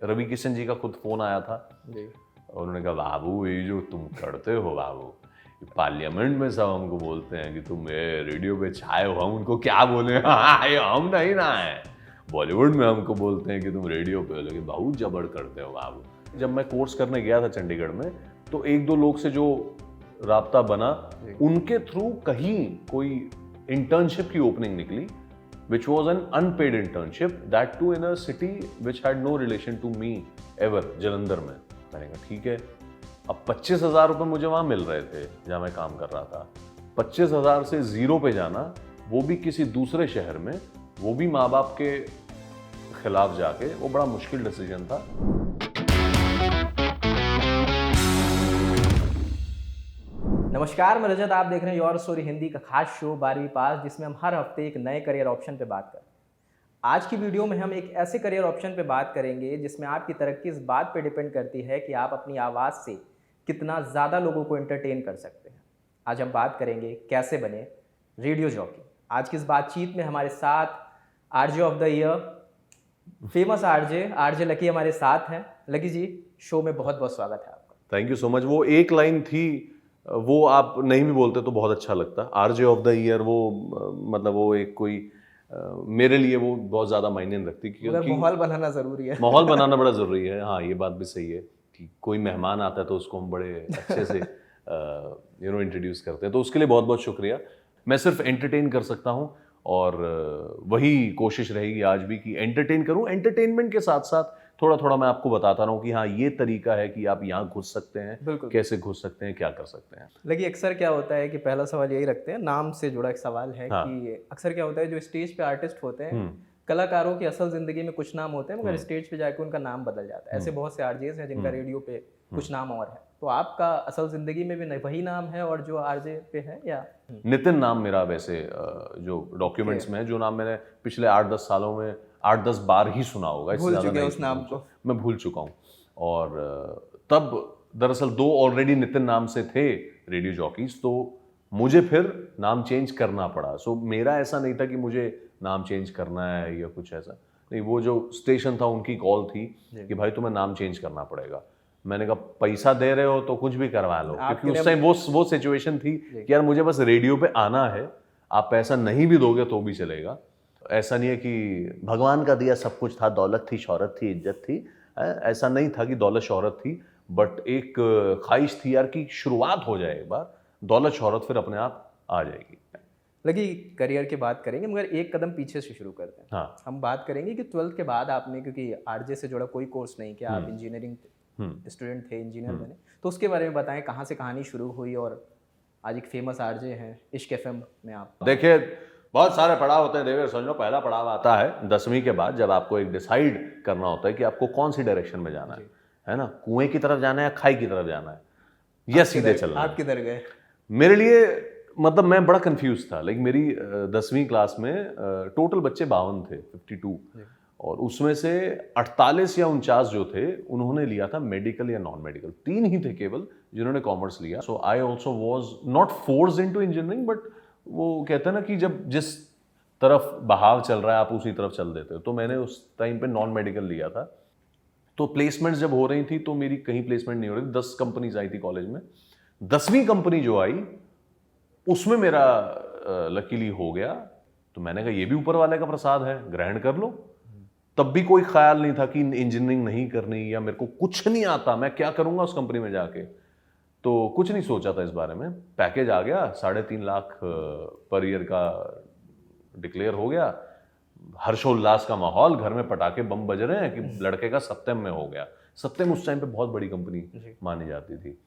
रवि किशन जी का खुद फोन आया था जी। और उन्होंने कहा बाबू ये जो तुम करते हो बाबू, पार्लियामेंट में सब हमको बोलते हैं कि तुम ये रेडियो पे छाए हो, हम उनको क्या बोले ये हम नहीं ना है। बॉलीवुड में हमको बोलते हैं कि तुम रेडियो पे हो, लेकिन बहुत जबड़ करते हो बाबू। जब मैं कोर्स करने गया था चंडीगढ़ में, तो एक दो लोग से जो राब्ता बना, उनके थ्रू कहीं कोई इंटर्नशिप की ओपनिंग निकली, which was an unpaid internship, that too in a city which had no relation to me ever, Jalandhar में। मैंने कहा ठीक है। अब 25,000 रुपये मुझे वहाँ मिल रहे थे जहाँ मैं काम कर रहा था। 25,000 से जीरो पे जाना, वो भी किसी दूसरे शहर में, वो भी माँ बाप के खिलाफ जाके, वो बड़ा मुश्किल डिसीजन था। नमस्कार, मैं रजत, आप देख रहे हैं योर स्टोरी हिंदी का खास शो 12वीं पास, जिसमें हम हर हफ्ते एक नए करियर ऑप्शन पे बात करते हैं। आज की वीडियो में हम एक ऐसे करियर ऑप्शन पे बात करेंगे जिसमें आपकी तरक्की इस बात पे डिपेंड करती है कि आप अपनी आवाज़ से कितना ज़्यादा लोगों को एंटरटेन कर सकते हैं। आज हम बात करेंगे कैसे बने रेडियो जॉकी। आज की इस बातचीत में हमारे साथ RJ of the year, famous RJ lucky हमारे साथ हैं। लकी जी, शो में बहुत बहुत स्वागत है आपका। Thank you so much. वो एक लाइन थी, वो आप नहीं भी बोलते तो बहुत अच्छा लगता। आरजे ऑफ द ईयर, वो मतलब वो एक कोई मेरे लिए वो बहुत ज़्यादा मायने नहीं रखती, क्योंकि माहौल बनाना ज़रूरी है। माहौल बनाना बड़ा ज़रूरी है। हाँ, ये बात भी सही है कि कोई मेहमान आता है तो उसको हम बड़े अच्छे से इंट्रोड्यूस करते हैं, तो उसके लिए बहुत बहुत शुक्रिया। मैं सिर्फ एंटरटेन कर सकता हूँ और वही कोशिश रहेगी आज भी कि एंटरटेन करूँ। एंटरटेनमेंट के साथ साथ थोड़ा थोड़ा मैं आपको बताता रहा हूँ कि हाँ, ये तरीका है कि आप यहाँ घुस सकते हैं, कैसे घुस सकते हैं, क्या कर सकते हैं। लेकिन अक्सर क्या होता है कि पहला सवाल यही रखते हैं, नाम से जुड़ा एक सवाल है। हाँ। कि अक्सर क्या होता है, जो स्टेज पे आर्टिस्ट होते हैं, कलाकारों की असल जिंदगी में कुछ नाम होते हैं, मगर स्टेज पे जाके उनका नाम बदल जाता है। ऐसे बहुत से आरजेस हैं जिनका रेडियो पे कुछ नाम और है, तो आपका असल जिंदगी में भी वही नाम है और जो आरजे पे है, या? नितिन नाम मेरा वैसे जो डॉक्यूमेंट्स में है, जो नाम मैंने पिछले 8-10 सालों में 8-10 बार ही सुना होगा, इससे ज़्यादा नहीं। उस नाम को मैं भूल चुका हूँ। और तब दरअसल 2 ऑलरेडी नितिन नाम से थे रेडियो जॉकीज, तो मुझे फिर नाम चेंज करना पड़ा। सो मेरा ऐसा नहीं था कि मुझे नाम चेंज करना है या कुछ ऐसा नहीं। वो जो स्टेशन था उनकी कॉल थी कि भाई तुम्हें नाम चेंज करना पड़ेगा। मैंने कहा पैसा दे रहे हो तो कुछ भी करवा लो, क्योंकि उस टाइम वो सिचुएशन थी कि यार मुझे बस रेडियो पे आना है, आप पैसा नहीं भी दोगे तो भी चलेगा। ऐसा नहीं है कि भगवान का दिया सब कुछ था, दौलत थी, शोहरत थी, इज्जत थी। ऐसा नहीं था कि दौलत शोहरत थी, बट एक ख्वाहिश थी यार कि शुरुआत हो जाए एक बार, दौलत शोहरत फिर अपने आप आ जाएगी। लगी करियर की बात करेंगे, मगर एक कदम पीछे से शुरू करते हैं। हाँ। हम बात करेंगे कि 12th के बाद आपने, क्योंकि आरजे से जुड़ा कोई कोर्स नहीं किया, आप इंजीनियरिंग स्टूडेंट थे, इंजीनियर बने, तो उसके बारे में बताएं, कहाँ से कहानी शुरू हुई और आज एक फेमस आरजे हैं इश्क एफएम में आप। देखिए, बहुत सारे पड़ाव होते हैं देवेश, समझ लो। पहला पड़ाव आता है 10वीं के बाद, जब आपको एक डिसाइड करना होता है कि आपको कौन सी डायरेक्शन में जाना है ना, कुएं की तरफ जाना है या खाई की तरफ जाना है या सीधे चलना है। आप किधर गए? मेरे लिए मतलब मैं बड़ा कंफ्यूज था। लाइक मेरी 10वीं क्लास में टोटल बच्चे 52 थे, 52, और उसमें से 48 या 49 जो थे उन्होंने लिया था मेडिकल या नॉन मेडिकल। 3 ही थे केवल जिन्होंने कॉमर्स लिया। So I also was not forced into engineering, but वो कहते हैं ना कि जब जिस तरफ बहाव चल रहा है आप उसी तरफ चल देते हो। तो मैंने उस टाइम पे नॉन मेडिकल लिया था। तो प्लेसमेंट्स जब हो रही थी तो मेरी कहीं प्लेसमेंट नहीं हो रही थी। 10 कंपनीज आई थी कॉलेज में। 10वीं कंपनी जो आई उसमें मेरा लकीली हो गया। तो मैंने कहा ये भी ऊपर वाले का प्रसाद है, ग्रहण कर लो। तब भी कोई ख्याल नहीं था कि इंजीनियरिंग नहीं करनी, या मेरे को कुछ नहीं आता, मैं क्या करूंगा उस कंपनी में जाके। तो कुछ नहीं सोचा था इस बारे में। पैकेज आ गया, 3.5 लाख पर ईयर का डिक्लेयर हो गया। हर्षोल्लास का माहौल, घर में पटाखे बम बज रहे हैं कि लड़के का सत्यम में हो गया। सत्यम उस टाइम पे बहुत बड़ी कंपनी मानी जाती थी।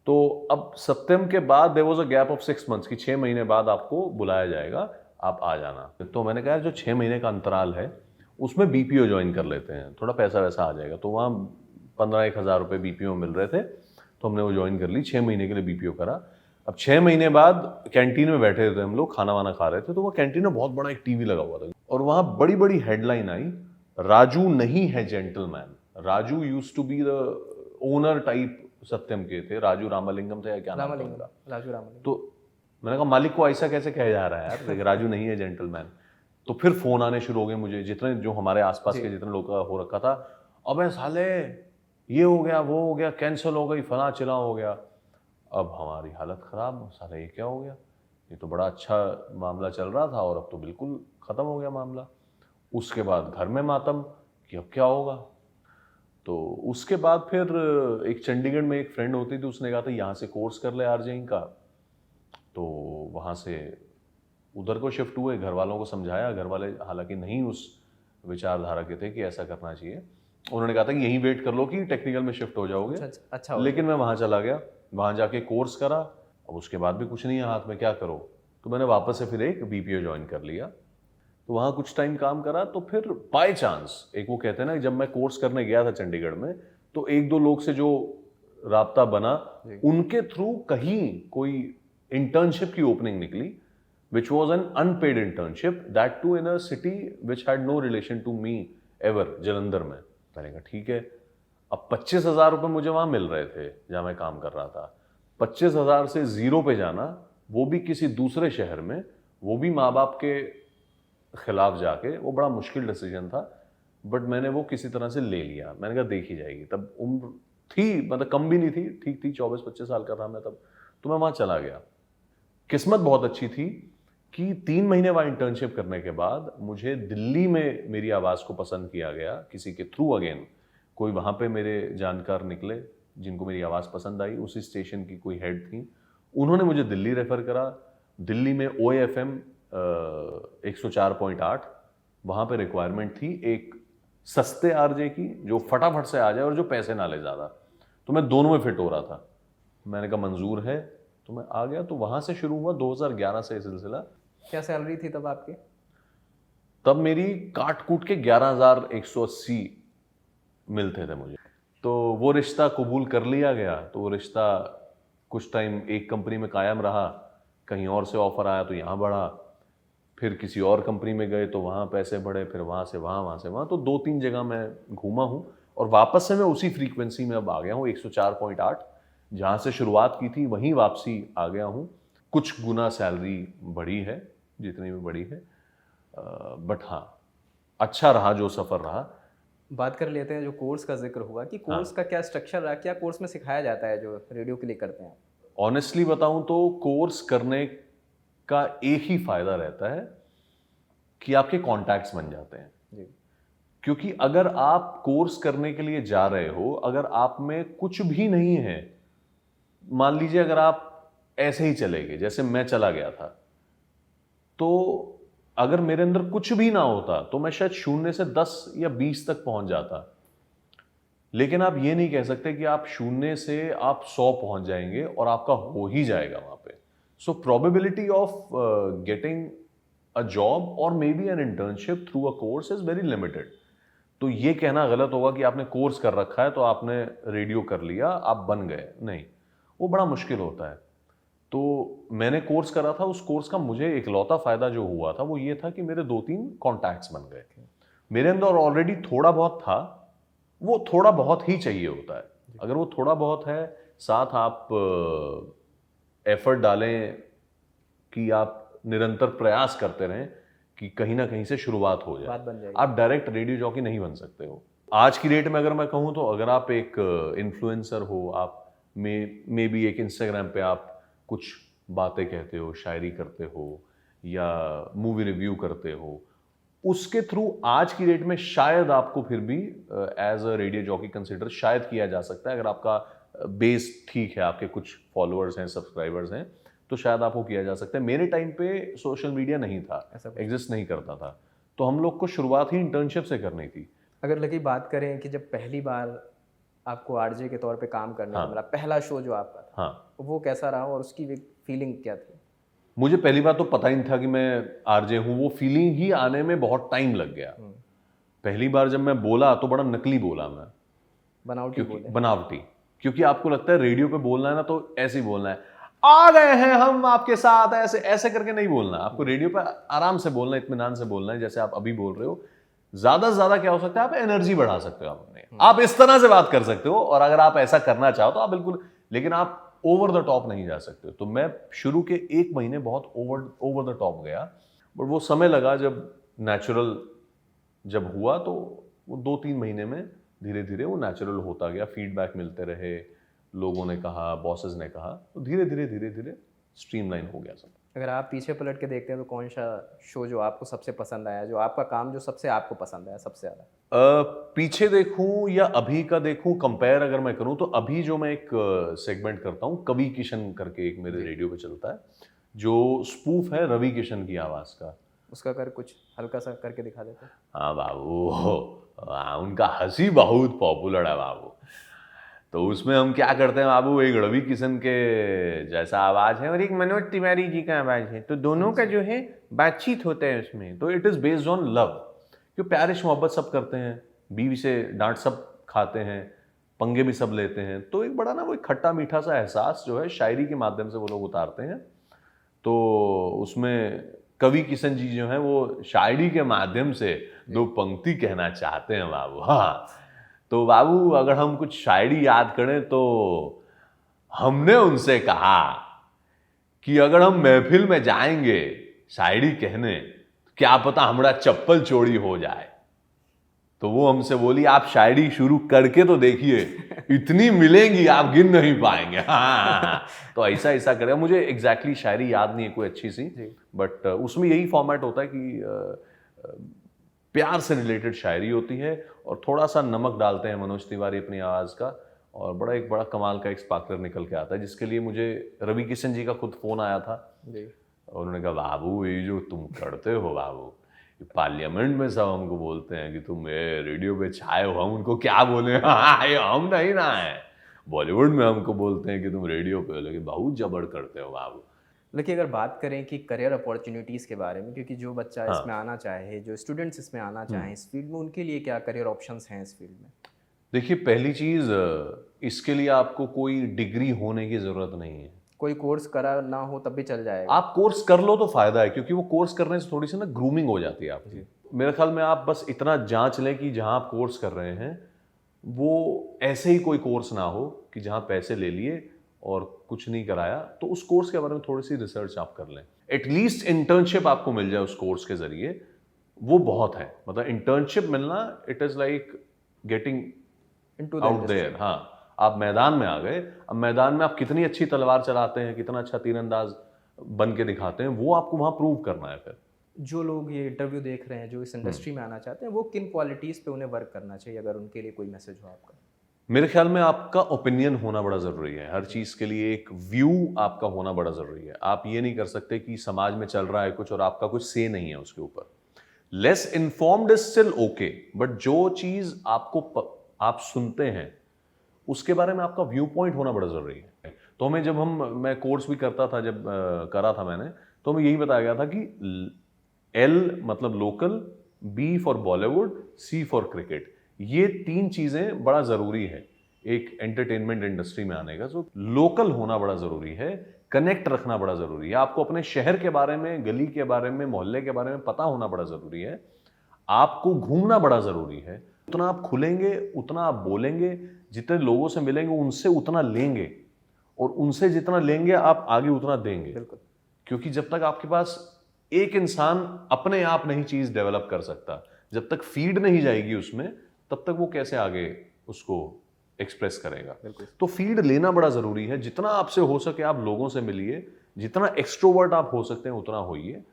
तो अब सत्यम के बाद there was a gap of 6 months कि 6 महीने बाद आपको बुलाया जाएगा, आप आ जाना। तो मैंने कहा जो 6 महीने का अंतराल है उसमें बीपीओ ज्वाइन कर लेते हैं, थोड़ा पैसा वैसा आ जाएगा। तो वहाँ 15-1 हज़ार रुपये बीपीओ मिल रहे थे, तो हमने वो ज्वाइन कर ली। 6 महीने के लिए बीपीओ करा। अब 6 महीने बाद कैंटीन में बैठे थे हम लोग, खाना वाना खा रहे थे, तो वो कैंटीन में बहुत बड़ा एक टीवी लगा हुआ था और वहाँ बड़ी बड़ी हेडलाइन आई, राजू नहीं है gentleman. Raju used to be the owner type Satyam के थे, राजू रामलिंगम थे या क्या नाम था उनका, राजू रामलिंगम। तो मैंने कहा मालिक को ऐसा कैसे कहा जा रहा है यार, राजू नहीं है जेंटलमैन। तो फिर फोन आने शुरू हो गए मुझे, जितने जो हमारे आसपास के जितने लोग का हो रखा था, अबे साले ये हो गया, वो हो गया, कैंसिल हो गई, फला चिला हो गया। अब हमारी हालत ख़राब, साले ये क्या हो गया, ये तो बड़ा अच्छा मामला चल रहा था और अब तो बिल्कुल ख़त्म हो गया मामला। उसके बाद घर में मातम कि अब क्या होगा। तो उसके बाद फिर एक चंडीगढ़ में एक फ्रेंड होती थी, उसने कहा था यहाँ से कोर्स कर ले आरजेइंग का। तो वहाँ से उधर को शिफ्ट हुए, घर वालों को समझाया, घर वाले हालांकि नहीं उस विचारधारा के थे कि ऐसा करना चाहिए। उन्होंने कहा था कि यहीं वेट कर लो कि टेक्निकल में शिफ्ट हो जाओगे। अच्छा लेकिन मैं वहाँ चला गया, वहाँ जाके कोर्स करा। अब उसके बाद भी कुछ नहीं है हाथ में, क्या करो। तो मैंने वापस से फिर एक बीपीओ ज्वाइन कर लिया। तो वहाँ कुछ टाइम काम करा, तो फिर बाय चांस एक वो कहते हैं ना, जब मैं कोर्स करने गया था चंडीगढ़ में, तो एक दो लोग से जो राब्ता बना, उनके थ्रू कहीं कोई इंटर्नशिप की ओपनिंग निकली, which was an unpaid internship, that too in a city which had no relation to me ever, Jalandhar में। मैंने कहा ठीक है। अब 25,000 रुपये मुझे वहाँ मिल रहे थे जहाँ मैं काम कर रहा था। 25,000 से जीरो पे जाना, वो भी किसी दूसरे शहर में, वो भी माँ बाप के खिलाफ जाके, वो बड़ा मुश्किल डिसीजन था। बट मैंने वो किसी तरह से ले लिया। मैंने कहा देखी जाएगी। तब उम्र थी, मतलब कम भी नहीं थी, ठीक थी, 24-25 साल का था मैं तब। तो मैं वहाँ चला गया। किस्मत बहुत अच्छी थी कि 3 महीने वहाँ इंटर्नशिप करने के बाद मुझे दिल्ली में मेरी आवाज़ को पसंद किया गया किसी के थ्रू। अगेन कोई वहाँ पे मेरे जानकार निकले जिनको मेरी आवाज़ पसंद आई, उसी स्टेशन की कोई हेड थी, उन्होंने मुझे दिल्ली रेफ़र करा। दिल्ली में OFM 104.8 वहाँ पे रिक्वायरमेंट थी एक सस्ते आरजे की, जो फटाफट से आ जाए और जो पैसे ना ले ज़्यादा। तो मैं दोनों में फिट हो रहा था। मैंने कहा मंजूर है, तो मैं आ गया। तो वहाँ से शुरू हुआ 2011 से सिलसिला। क्या सैलरी थी तब आपकी? तब मेरी काट कूट के 11,180 मिलते थे मुझे। तो वो रिश्ता कबूल कर लिया गया। तो वो रिश्ता कुछ टाइम एक कंपनी में कायम रहा, कहीं और से ऑफर आया तो यहाँ बढ़ा, फिर किसी और कंपनी में गए तो वहाँ पैसे बढ़े, फिर वहाँ से वहाँ, वहाँ से वहाँ। तो 2-3 जगह मैं घूमा हूँ और वापस से मैं उसी फ्रीक्वेंसी में अब आ गया हूँ, 104.8। जहाँ से शुरुआत की थी वहीं वापसी आ गया हूँ। कुछ गुना सैलरी बढ़ी है, जितनी भी बढ़ी है, बट हाँ अच्छा रहा जो सफ़र रहा। बात कर लेते हैं जो कोर्स का जिक्र हुआ कि कोर्स का क्या स्ट्रक्चर रहा, क्या कोर्स में सिखाया जाता है जो रेडियो के लिए करते हैं? ऑनेस्टली बताऊं तो कोर्स करने का एक ही फ़ायदा रहता है कि आपके कॉन्टैक्ट्स बन जाते हैं। जी। क्योंकि अगर आप कोर्स करने के लिए जा रहे हो, अगर आप में कुछ भी नहीं है, मान लीजिए अगर आप ऐसे ही चले गए जैसे मैं चला गया था, तो अगर मेरे अंदर कुछ भी ना होता तो मैं शायद 0 से 10 या 20 तक पहुंच जाता। लेकिन आप ये नहीं कह सकते कि आप 0 से आप 100 पहुंच जाएंगे और आपका हो ही जाएगा वहां पे। So probability of getting a job or may be an internship through a course is very limited. तो ये कहना गलत होगा कि आपने कोर्स कर रखा है तो आपने रेडियो कर लिया, आप बन गए, नहीं, वो बड़ा मुश्किल होता है। तो मैंने कोर्स करा था, उस कोर्स का मुझे इकलौता फायदा जो हुआ था वो ये था कि मेरे 2-3 कॉन्टैक्ट्स बन गए। मेरे अंदर ऑलरेडी थोड़ा बहुत था, वो थोड़ा बहुत ही चाहिए होता है। अगर वो थोड़ा बहुत है, साथ आप एफर्ट डालें कि आप निरंतर प्रयास करते रहें कि कहीं ना कहीं से शुरुआत हो जाए, बात बन जाएगी। आप डायरेक्ट रेडियो जॉकी नहीं बन सकते हो आज की डेट में। अगर मैं कहूँ तो अगर आप एक इन्फ्लुएंसर हो, आप मे बी एक इंस्टाग्राम पे आप कुछ बातें कहते हो, शायरी करते हो या मूवी रिव्यू करते हो, उसके थ्रू आज की डेट में शायद आपको फिर भी as a radio jockey consider शायद किया जा सकता है। अगर आपका बेस ठीक है, आपके कुछ फॉलोअर्स हैं, सब्सक्राइबर्स हैं, तो शायद आपको किया जा सकता है। मेरे टाइम पे सोशल मीडिया नहीं था, एग्जिस्ट नहीं करता था, तो हम लोग को शुरुआत ही इंटर्नशिप से करनी थी। अगर लगी बात करें कि जब पहली बार आपको आरजे के तौर पे काम करने को मिला, पहला शो जो आपका था, हाँ, वो कैसा रहा और उसकी फीलिंग क्या थी? मुझे पहली बार तो पता ही नहीं था कि मैं आरजे हूँ। वो फीलिंग ही आने में बहुत टाइम लग गया। पहली बार जब मैं बोला तो बड़ा नकली बोला मैं, बनावटी बोले? बनावटी, क्योंकि आपको लगता है रेडियो पे बोलना है ना तो ऐसे ही बोलना है, आ गए हैं हम आपके साथ, ऐसे ऐसे करके नहीं बोलना। आपको रेडियो पे आराम से बोलना है, इत्मीनान से बोलना है, जैसे आप अभी बोल रहे हो। ज्यादा से ज्यादा क्या हो सकता है, आप एनर्जी बढ़ा सकते हो अपने, आप इस तरह से बात कर सकते हो। और अगर आप ऐसा करना चाहो तो आप बिल्कुल, लेकिन आप ओवर द टॉप नहीं जा सकते। तो मैं शुरू के 1 महीने बहुत ओवर द टॉप गया, बट वो समय लगा जब नेचुरल जब हुआ तो वो 2-3 महीने में धीरे धीरे वो नेचुरल होता गया, फीडबैक मिलते रहे, लोगों ने कहा, बॉसेस ने कहा, तो धीरे धीरे स्ट्रीमलाइन हो गया सब। अगर आप पीछे पलट के देखते हैं तो कौन सा शो जो आपको सबसे पसंद आया, जो आपका काम जो सबसे आपको पसंद आया सबसे ज़्यादा? पीछे देखूं या अभी का देखूं, कंपेयर अगर मैं करूं तो अभी जो मैं एक सेगमेंट करता हूं, कवि किशन करके एक मेरे रेडियो पे चलता है, जो स्पूफ है रवि किशन की आवाज़ का। उसका कर कुछ हल्का सा करके दिखा देते हैं। हाँ बाबू, हाँ, उनका हंसी बहुत पॉपुलर है बाबू। तो उसमें हम क्या करते हैं बाबू, एक रवि किशन के जैसा आवाज़ है और एक मनोज तिवारी जी का आवाज़ है, तो दोनों का जो है बातचीत होता है उसमें। तो it is based on love, क्यों प्यारिश मोहब्बत सब करते हैं, बीवी से डांट सब खाते हैं, पंगे भी सब लेते हैं, तो एक बड़ा ना वो एक खट्टा मीठा सा एहसास जो है शायरी के माध्यम से वो लोग उतारते हैं। तो उसमें कवि किशन जी जो हैं वो शायरी के माध्यम से दो पंक्ति कहना चाहते हैं बाबू। हाँ, तो बाबू अगर हम कुछ शायरी याद करें तो हमने उनसे कहा कि अगर हम महफिल में जाएंगे शायरी कहने, तो क्या पता हमारा चप्पल चोरी हो जाए। तो वो हमसे बोली आप शायरी शुरू करके तो देखिए, इतनी मिलेंगी आप गिन नहीं पाएंगे। हाँ, तो ऐसा करेगा। मुझे एग्जैक्टली शायरी याद नहीं है कोई अच्छी सी, बट उसमें यही फॉर्मेट होता है कि प्यार से रिलेटेड शायरी होती है और थोड़ा सा नमक डालते हैं मनोज तिवारी अपनी आवाज़ का, और बड़ा कमाल का एक स्पार्कलर निकल के आता है, जिसके लिए मुझे रवि किशन जी का खुद फ़ोन आया था और उन्होंने कहा बाबू ये जो तुम करते हो बाबू, पार्लियामेंट में सब हमको बोलते हैं कि तुम ये रेडियो पे छाए हो, हम उनको क्या बोले, हाँ ये हम नहीं ना है, बॉलीवुड में हमको बोलते हैं कि तुम रेडियो पे हो, लेकिन बहुत जबर करते हो बाबू। लेकिन अगर बात करें कि करियर अपॉर्चुनिटीज़ के बारे में, क्योंकि जो बच्चा इसमें आना चाहे, जो स्टूडेंट्स इसमें आना चाहें इस फील्ड में, उनके लिए क्या करियर ऑप्शंस हैं इस फील्ड में? देखिए, पहली चीज़, इसके लिए आपको कोई डिग्री होने की ज़रूरत नहीं है। कोई कोर्स करा ना हो तब भी चल जाएगा। आप कोर्स कर लो तो फायदा है, क्योंकि वो कोर्स करने से थोड़ी सी ना ग्रूमिंग हो जाती है आपकी। मेरे ख्याल में आप बस इतना जांच लें कि जहां आप कोर्स कर रहे हैं वो ऐसे ही कोई कोर्स ना हो कि जहां पैसे ले लिए और कुछ नहीं कराया, तो उस कोर्स के बारे में थोड़ी सी रिसर्च आप कर लें। एटलीस्ट इंटर्नशिप आपको मिल जाए उस कोर्स के जरिए, वो बहुत है। मतलब इंटर्नशिप मिलना, it is like getting into out there. हाँ, आप मैदान में आ गए। अब मैदान में आप कितनी अच्छी तलवार चलाते हैं, कितना अच्छा तीरंदाज बन के दिखाते हैं, वो आपको वहाँ प्रूव करना है। फिर जो लोग ये इंटरव्यू देख रहे हैं, जो इस इंडस्ट्री में आना चाहते हैं, वो किन क्वालिटीज़ पे उन्हें वर्क करना चाहिए, अगर उनके लिए कोई मैसेज हो आपका? मेरे ख्याल में आपका ओपिनियन होना बड़ा ज़रूरी है। हर चीज़ के लिए एक व्यू आपका होना बड़ा ज़रूरी है। आप ये नहीं कर सकते कि समाज में चल रहा है कुछ और आपका कुछ से नहीं है उसके ऊपर। Less informed is still okay, but जो चीज़ आप सुनते हैं उसके बारे में आपका व्यू पॉइंट होना बड़ा ज़रूरी है। तो मैं कोर्स भी करता था, जब करा था मैंने, तो हमें यही बताया गया था कि L मतलब local, B for Bollywood, C for cricket. ये 3 चीज़ें बड़ा ज़रूरी है एक एंटरटेनमेंट इंडस्ट्री में आने का। तो लोकल होना बड़ा ज़रूरी है, कनेक्ट रखना बड़ा ज़रूरी है, आपको अपने शहर के बारे में, गली के बारे में, मोहल्ले के बारे में पता होना बड़ा ज़रूरी है, आपको घूमना बड़ा ज़रूरी है। उतना आप खुलेंगे, उतना आप बोलेंगे, जितने लोगों से मिलेंगे उनसे उतना लेंगे, और उनसे जितना लेंगे आप आगे उतना देंगे। बिल्कुल। क्योंकि जब तक आपके पास एक इंसान अपने आप नहीं चीज़ डेवलप कर सकता, जब तक फीड नहीं जाएगी उसमें, तब तक वो कैसे आगे उसको एक्सप्रेस करेगा। तो फीड लेना बड़ा ज़रूरी है। जितना आपसे हो सके आप लोगों से मिलिए, जितना एक्सट्रोवर्ट आप हो सकते हैं उतना होइए,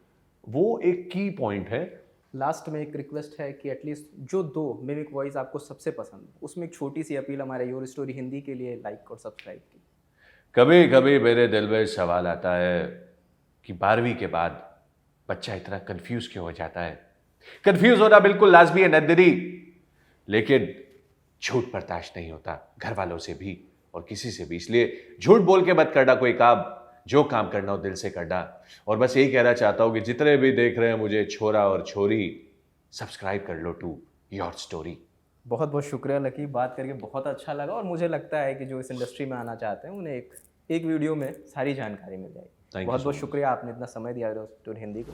वो एक की पॉइंट है। लास्ट में एक रिक्वेस्ट है कि एटलीस्ट जो 2 मिमिक वॉइस आपको सबसे पसंद, उसमें एक छोटी सी अपील हमारे योर स्टोरी हिंदी के लिए लाइक और सब्सक्राइब की। कभी कभी मेरे दिल में सवाल आता है कि 12वीं के बाद बच्चा इतना कंफ्यूज क्यों हो जाता है। कंफ्यूज होना बिल्कुल लाजमी है नंदिनी, लेकिन झूठ बर्दाश्त नहीं होता घर वालों से भी और किसी से भी। इसलिए झूठ बोल के मत करना कोई काम, जो काम करना हो दिल से करना। और बस यही कहना चाहता हूँ कि जितने भी देख रहे हैं मुझे, छोरा और छोरी, सब्सक्राइब कर लो टू योर स्टोरी। बहुत बहुत शुक्रिया लकी, बात करके बहुत अच्छा लगा, और मुझे लगता है कि जो इस इंडस्ट्री में आना चाहते हैं उन्हें एक वीडियो में सारी जानकारी मिल जाएगी। बहुत बहुत शुक्रिया, आपने इतना समय दिया योर स्टोरी हिंदी को।